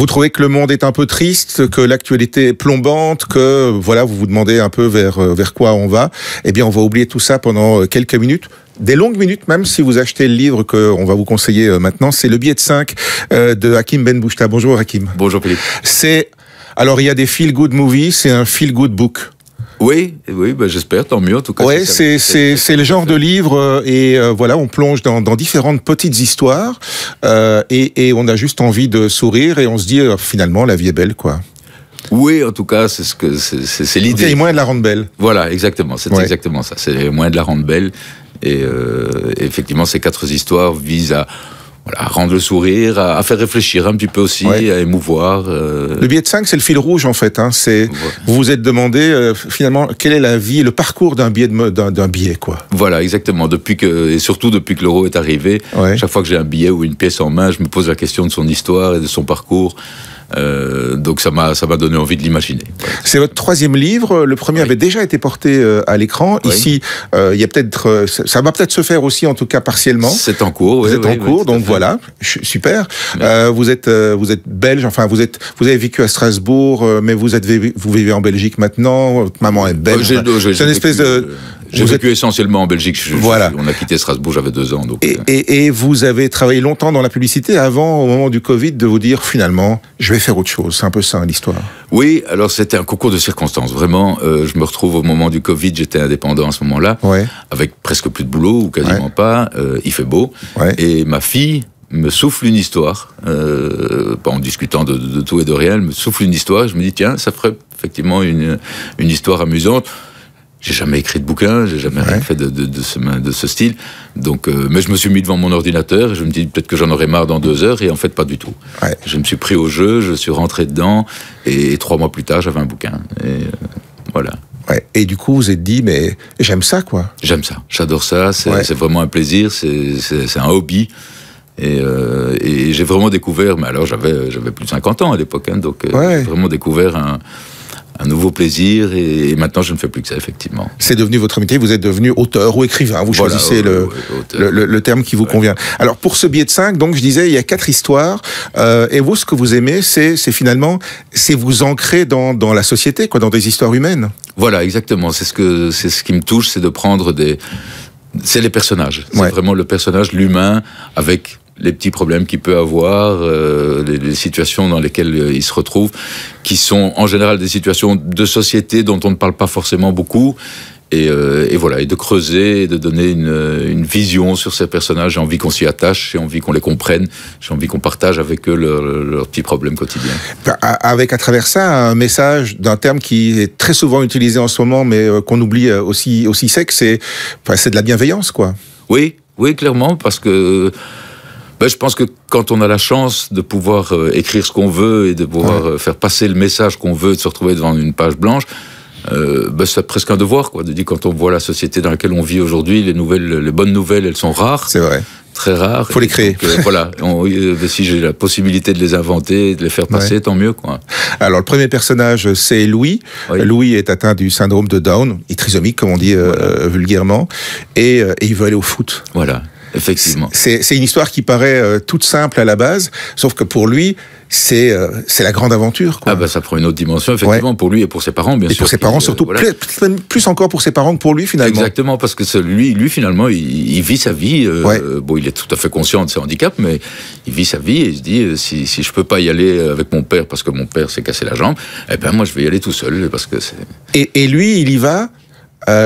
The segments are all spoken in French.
Vous trouvez que le monde est un peu triste, que l'actualité est plombante, que voilà, vous vous demandez un peu vers quoi on va. Eh bien, on va oublier tout ça pendant quelques minutes. Des longues minutes, même si vous achetez le livre qu'on va vous conseiller maintenant. C'est Le Billet de 5 de Hakim Benbouchta. Bonjour Hakim. Bonjour Philippe. Alors il y a des feel-good movies, c'est un feel-good book. Oui, bah, j'espère, tant mieux en tout cas. Ouais, c'est le genre de livre et voilà, on plonge dans différentes petites histoires et on a juste envie de sourire et on se dit finalement la vie est belle quoi. Oui, en tout cas, c'est l'idée. Il y a moyen de la rendre belle. Voilà, exactement, c'est exactement ça. C'est moyen de la rendre belle et effectivement, ces 4 histoires visent à rendre le sourire, à faire réfléchir un petit peu aussi, à émouvoir. Le billet de 5, c'est le fil rouge en fait. Vous vous êtes demandé finalement quelle est la vie et le parcours d'un billet quoi. Voilà, exactement. Et surtout depuis que l'euro est arrivé, chaque fois que j'ai un billet ou une pièce en main, je me pose la question de son histoire et de son parcours. Donc ça m'a donné envie de l'imaginer. C'est votre 3e livre. Le premier avait déjà été porté à l'écran. Ici, il y a peut-être, ça va peut-être se faire aussi, en tout cas partiellement. C'est en cours. Vous êtes en cours, donc voilà, super. Vous êtes belge. Enfin, vous avez vécu à Strasbourg, mais vous vivez en Belgique maintenant. Votre maman est belge. C'est une espèce de. J'ai vécu essentiellement en Belgique. On a quitté Strasbourg, j'avais 2 ans. Donc, et vous avez travaillé longtemps dans la publicité avant, au moment du Covid, de vous dire finalement, je vais faire autre chose. C'est un peu ça l'histoire. Oui, alors c'était un concours de circonstances. Vraiment, je me retrouve au moment du Covid, j'étais indépendant à ce moment-là, avec presque plus de boulot ou quasiment pas. Il fait beau. Et ma fille me souffle une histoire, en discutant de tout et de rien, elle me souffle une histoire. Je me dis, tiens, ça ferait effectivement une histoire amusante. J'ai jamais écrit de bouquin, j'ai jamais rien fait de ce style. Donc, mais je me suis mis devant mon ordinateur et je me dis peut-être que j'en aurais marre dans 2 heures et en fait pas du tout. Je me suis pris au jeu, je suis rentré dedans et 3 mois plus tard j'avais un bouquin. Et voilà. Et du coup vous vous êtes dit mais j'aime ça quoi. J'aime ça, j'adore ça, c'est vraiment un plaisir, c'est un hobby. Et j'ai vraiment découvert, mais alors j'avais plus de 50 ans à l'époque, donc j'ai vraiment découvert un nouveau plaisir et maintenant je ne fais plus que ça effectivement. C'est devenu votre métier, vous êtes devenu auteur ou écrivain, vous choisissez le terme qui vous convient. Alors pour ce billet de 5, donc je disais il y a 4 histoires et vous ce que vous aimez c'est finalement vous ancrer dans la société quoi, dans des histoires humaines. Voilà exactement, c'est ce qui me touche, c'est de prendre c'est les personnages, c'est vraiment le personnage, l'humain avec les petits problèmes qu'il peut avoir, les situations dans lesquelles il se retrouve, qui sont en général des situations de société dont on ne parle pas forcément beaucoup, et voilà, et de creuser, et de donner une vision sur ces personnages. J'ai envie qu'on s'y attache, j'ai envie qu'on les comprenne, j'ai envie qu'on partage avec eux leurs petits problèmes quotidiens. Avec à travers ça un message d'un terme qui est très souvent utilisé en ce moment, mais qu'on oublie aussi sec, c'est de la bienveillance, quoi. Oui, clairement, parce que je pense que quand on a la chance de pouvoir écrire ce qu'on veut et de pouvoir faire passer le message qu'on veut, de se retrouver devant une page blanche, c'est presque un devoir, quoi. De dire, quand on voit la société dans laquelle on vit aujourd'hui, les bonnes nouvelles, elles sont rares. C'est vrai. Très rares. Faut les créer. Donc, voilà. Si j'ai la possibilité de les inventer, de les faire passer, tant mieux, quoi. Alors, le premier personnage, c'est Louis. Louis est atteint du syndrome de Down, il est trisomique, comme on dit vulgairement, et il veut aller au foot. Voilà. Effectivement. C'est une histoire qui paraît toute simple à la base, sauf que pour lui, c'est la grande aventure, quoi. Ça prend une autre dimension, effectivement, pour lui et pour ses parents, bien sûr. Et pour ses parents, surtout, plus encore pour ses parents que pour lui, finalement. Exactement, parce que lui finalement, il vit sa vie. Bon, il est tout à fait conscient de ses handicaps, mais il vit sa vie et il se dit, si je peux pas y aller avec mon père, parce que mon père s'est cassé la jambe, moi, je vais y aller tout seul, parce que c'est... Et lui, il y va...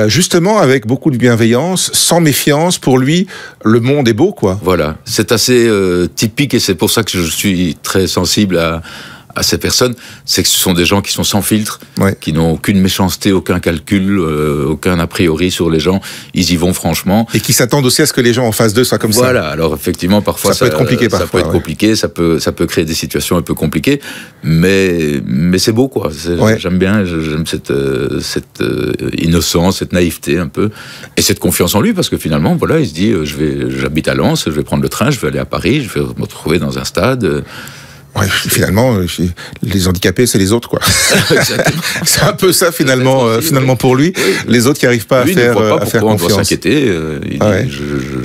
justement avec beaucoup de bienveillance, sans méfiance. Pour lui, le monde est beau, quoi. Voilà, c'est assez typique et c'est pour ça que je suis très sensible à ces personnes. C'est que ce sont des gens qui sont sans filtre, qui n'ont aucune méchanceté, aucun calcul, aucun a priori sur les gens. Ils y vont franchement. Et qui s'attendent aussi à ce que les gens en face d'eux soient comme ça. Voilà, alors effectivement, parfois ça peut être compliqué. Ça peut être compliqué, ça peut créer des situations un peu compliquées, mais c'est beau, quoi. J'aime bien, j'aime cette innocence, cette naïveté un peu, et cette confiance en lui, parce que finalement, voilà, il se dit, j'habite à Lens, je vais prendre le train, je vais aller à Paris, je vais me retrouver dans un stade. Ouais, finalement, les handicapés, c'est les autres, quoi. C'est un peu ça, finalement pour lui. Oui. Les autres qui n'arrivent pas lui à faire confiance. On doit s'inquiéter.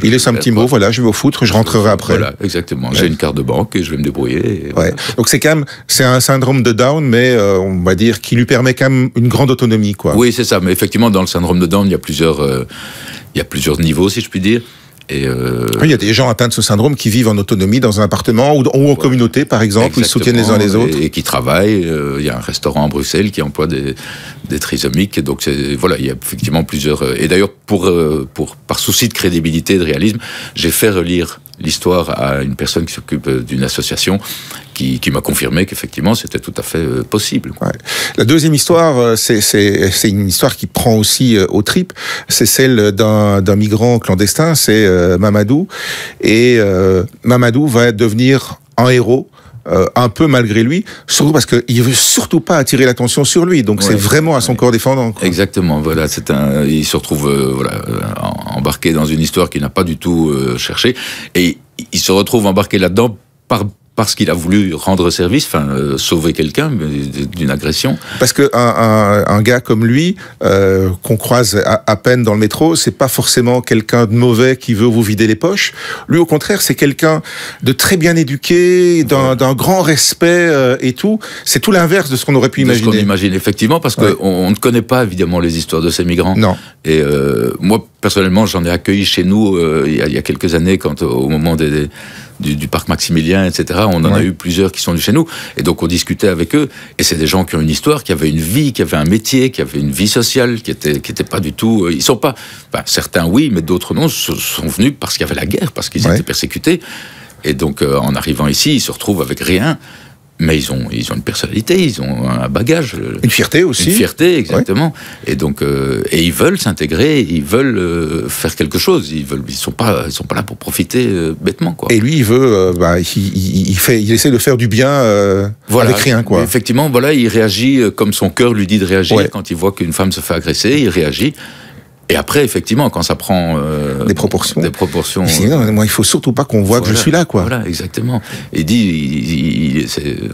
Il laisse un petit mot, voilà, je vais au foot, je rentrerai après. Voilà, exactement. J'ai une carte de banque et je vais me débrouiller. Voilà. Donc c'est un syndrome de Down, mais on va dire qui lui permet quand même une grande autonomie, quoi. Oui, c'est ça. Mais effectivement, dans le syndrome de Down, il y a plusieurs niveaux, si je puis dire. Et il y a des gens atteints de ce syndrome qui vivent en autonomie dans un appartement ou en communauté, par exemple, où ils soutiennent les uns les autres. Et qui travaillent. Il y a un restaurant à Bruxelles qui emploie des trisomiques. Et donc, voilà, il y a effectivement plusieurs... Et d'ailleurs, par souci de crédibilité et de réalisme, j'ai fait relire l'histoire à une personne qui s'occupe d'une association qui m'a confirmé qu'effectivement c'était tout à fait possible. Ouais. La deuxième histoire, c'est une histoire qui prend aussi aux tripes. C'est celle d'un migrant clandestin, c'est Mamadou. Et Mamadou va devenir un héros. Un peu malgré lui, surtout parce qu'il veut surtout pas attirer l'attention sur lui, donc c'est vraiment à son corps défendant, quoi. Exactement, voilà, il se retrouve embarqué dans une histoire qu'il n'a pas du tout cherché, et il se retrouve embarqué là-dedans parce qu'il a voulu rendre service, sauver quelqu'un d'une agression. Parce que un gars comme lui, qu'on croise à peine dans le métro, c'est pas forcément quelqu'un de mauvais qui veut vous vider les poches. Lui, au contraire, c'est quelqu'un de très bien éduqué, d'un grand respect et tout. C'est tout l'inverse de ce qu'on aurait pu imaginer. Ce qu'on imagine, effectivement, parce qu'on ne connaît pas, évidemment, les histoires de ces migrants. Non. Et moi, personnellement, j'en ai accueilli chez nous il y a quelques années, au moment du parc Maximilien, etc. On en a eu plusieurs qui sont venus chez nous. Et donc, on discutait avec eux. Et c'est des gens qui ont une histoire, qui avaient une vie, qui avaient un métier, qui avaient une vie sociale, qui étaient pas du tout... Ils sont pas... certains, oui, mais d'autres non, sont venus parce qu'il y avait la guerre, parce qu'ils étaient persécutés. Et donc, en arrivant ici, ils se retrouvent avec rien. Mais ils ont une personnalité, ils ont un bagage. Une fierté aussi. Une fierté, exactement. Ouais. Et donc, et ils veulent s'intégrer, ils veulent faire quelque chose. Ils sont pas là pour profiter bêtement, quoi. Et lui, il veut, il essaie de faire du bien avec rien, quoi. Effectivement, voilà, il réagit comme son cœur lui dit de réagir quand il voit qu'une femme se fait agresser. Il réagit. Et après, effectivement, quand ça prend des proportions, non, il faut surtout pas qu'on voit que je suis là, quoi. Voilà, exactement. Et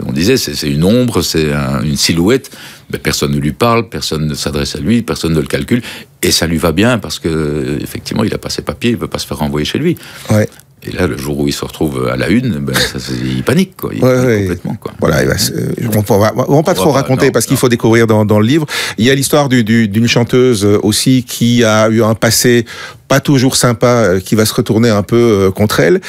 on disait, c'est une ombre, c'est une silhouette. Mais personne ne lui parle, personne ne s'adresse à lui, personne ne le calcule, et ça lui va bien parce que effectivement, il a pas ses papiers, il veut pas se faire renvoyer chez lui. Ouais. Et là, le jour où il se retrouve à la une, il panique, quoi. Il panique complètement, quoi. Voilà, on va pas trop raconter parce qu'il faut découvrir dans le livre. Il y a l'histoire d'une chanteuse aussi qui a eu un passé pas toujours sympa, qui va se retourner un peu contre elle.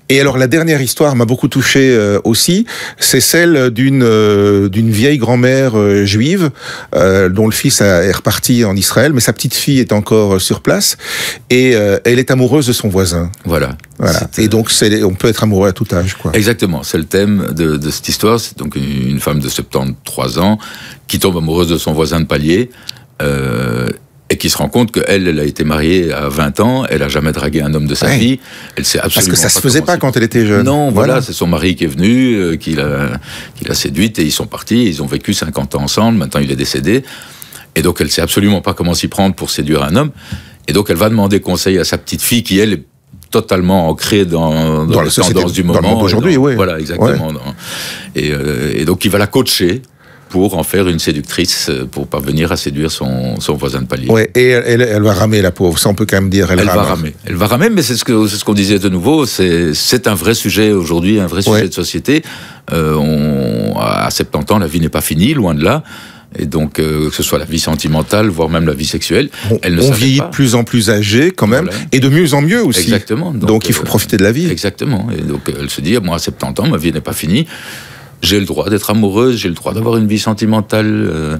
Et alors la dernière histoire m'a beaucoup touché aussi, c'est celle d'une vieille grand-mère juive dont le fils est reparti en Israël, mais sa petite fille est encore sur place et elle est amoureuse de son voisin. Voilà. Et donc on peut être amoureux à tout âge, quoi. Exactement, c'est le thème de cette histoire. C'est donc une femme de 73 ans qui tombe amoureuse de son voisin de palier. Et qui se rend compte qu'elle a été mariée à 20 ans, elle a jamais dragué un homme de sa vie, elle sait absolument. Parce que ça se faisait pas quand elle était jeune. Non, voilà, c'est son mari qui est venu, qui l'a séduite, et ils sont partis, ils ont vécu 50 ans ensemble, maintenant il est décédé, et donc elle sait absolument pas comment s'y prendre pour séduire un homme, et donc elle va demander conseil à sa petite fille qui, elle, est totalement ancrée dans la tendance du moment. Dans le monde d'aujourd'hui, oui. Voilà, exactement. Ouais. Et donc il va la coacher pour en faire une séductrice, pour parvenir à séduire son voisin de palier. Ouais, et elle va ramer, la pauvre, ça on peut quand même dire. Elle va ramer, mais c'est ce qu'on disait de nouveau, c'est un vrai sujet aujourd'hui, un vrai sujet de société. À 70 ans, la vie n'est pas finie, loin de là. Et donc, que ce soit la vie sentimentale, voire même la vie sexuelle, on vieillit de plus en plus âgé quand même, et de mieux en mieux aussi. Exactement. Donc il faut profiter de la vie. Exactement. Et donc elle se dit, moi à 70 ans, ma vie n'est pas finie. J'ai le droit d'être amoureuse, j'ai le droit d'avoir une vie sentimentale.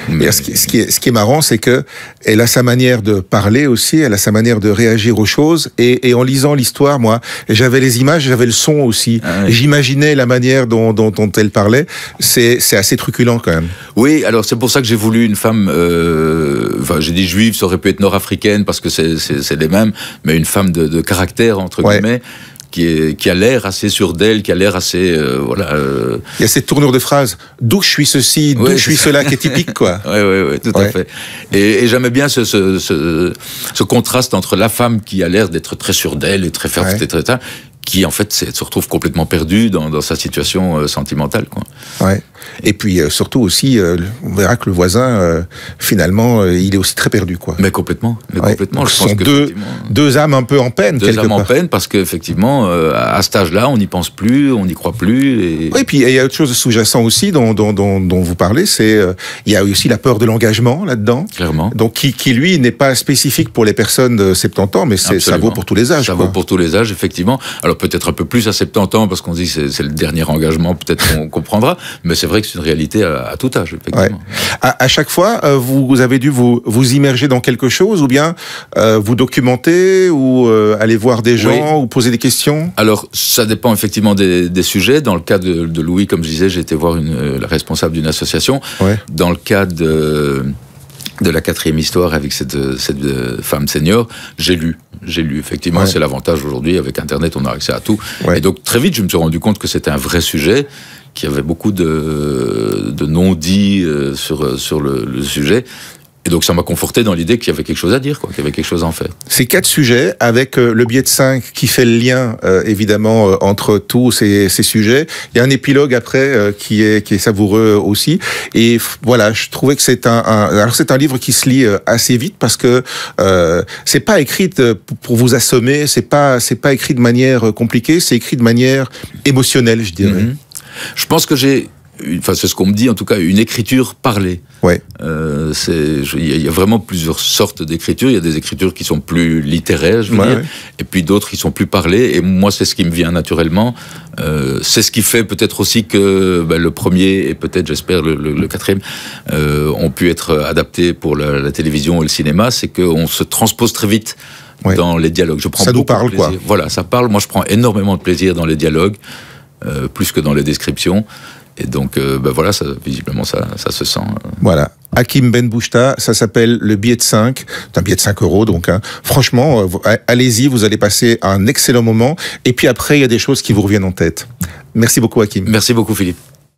Mais ce qui est marrant, c'est que elle a sa manière de parler aussi, elle a sa manière de réagir aux choses. Et en lisant l'histoire, moi, j'avais les images, j'avais le son aussi. Ah oui. J'imaginais la manière dont elle parlait. C'est assez truculent quand même. Oui, alors c'est pour ça que j'ai voulu une femme. J'ai dit juive, ça aurait pu être nord-africaine parce que c'est les mêmes, mais une femme de caractère entre guillemets. Qui a l'air assez sûre d'elle, qui a l'air assez... Il y a cette tournure de phrase, d'où je suis ceci, d'où je suis cela, qui est typique, quoi. Oui, tout à fait. Et j'aimais bien ce contraste entre la femme qui a l'air d'être très sûre d'elle et très forte, etc., qui en fait se retrouve complètement perdu dans sa situation sentimentale, quoi. Ouais. Et puis surtout aussi, on verra que le voisin, finalement, il est aussi très perdu, quoi. Mais complètement. Je pense que deux âmes un peu en peine, deux âmes en peine, parce qu'effectivement, à cet âge-là, on n'y pense plus, on n'y croit plus. Et... Oui, et puis il y a autre chose sous-jacent aussi dont vous parlez, c'est il y a aussi la peur de l'engagement là-dedans. Clairement. Donc qui lui n'est pas spécifique pour les personnes de 70 ans, mais ça vaut pour tous les âges. Ça vaut pour tous les âges, effectivement. Alors peut-être un peu plus à 70 ans, parce qu'on dit c'est le dernier engagement, peut-être qu'on comprendra, mais c'est vrai que c'est une réalité à tout âge, effectivement. Ouais. À chaque fois, vous avez dû vous immerger dans quelque chose, ou bien vous documenter, ou aller voir des gens, ou poser des questions? Alors, ça dépend effectivement des sujets. Dans le cas de Louis, comme je disais, j'ai été voir la responsable d'une association. Ouais. Dans le cas de la 4e histoire avec cette femme senior, j'ai lu. Effectivement, ouais. C'est l'avantage aujourd'hui, avec Internet, on a accès à tout. Ouais. Et donc, très vite, je me suis rendu compte que c'était un vrai sujet, qu'il y avait beaucoup de non-dits sur le sujet. Et donc, ça m'a conforté dans l'idée qu'il y avait quelque chose à dire, qu'il y avait quelque chose à en faire. Ces 4 sujets, avec le biais de 5 qui fait le lien, évidemment, entre tous ces sujets. Il y a un épilogue après qui est savoureux aussi. Et voilà, je trouvais que c'est un livre qui se lit assez vite, parce que c'est pas écrit pour vous assommer, c'est pas écrit de manière compliquée, c'est écrit de manière émotionnelle, je dirais. Mm-hmm. Je pense que c'est ce qu'on me dit, en tout cas, une écriture parlée. Ouais. Il y a vraiment plusieurs sortes d'écritures. Il y a des écritures qui sont plus littéraires, je veux dire, et puis d'autres qui sont plus parlées. Et moi, c'est ce qui me vient naturellement. C'est ce qui fait peut-être aussi que le premier, et peut-être, j'espère, le 4e, ont pu être adaptés pour la télévision et le cinéma. C'est qu'on se transpose très vite dans les dialogues. Ça nous parle, quoi. Voilà, ça parle. Moi, je prends énormément de plaisir dans les dialogues, plus que dans les descriptions. Et donc, voilà, visiblement, ça se sent. Voilà. Hakim Benbouchta, ça s'appelle Le billet de 5. C'est un billet de 5 €, donc, franchement, allez-y, vous allez passer un excellent moment. Et puis après, il y a des choses qui vous reviennent en tête. Merci beaucoup, Hakim. Merci beaucoup, Philippe.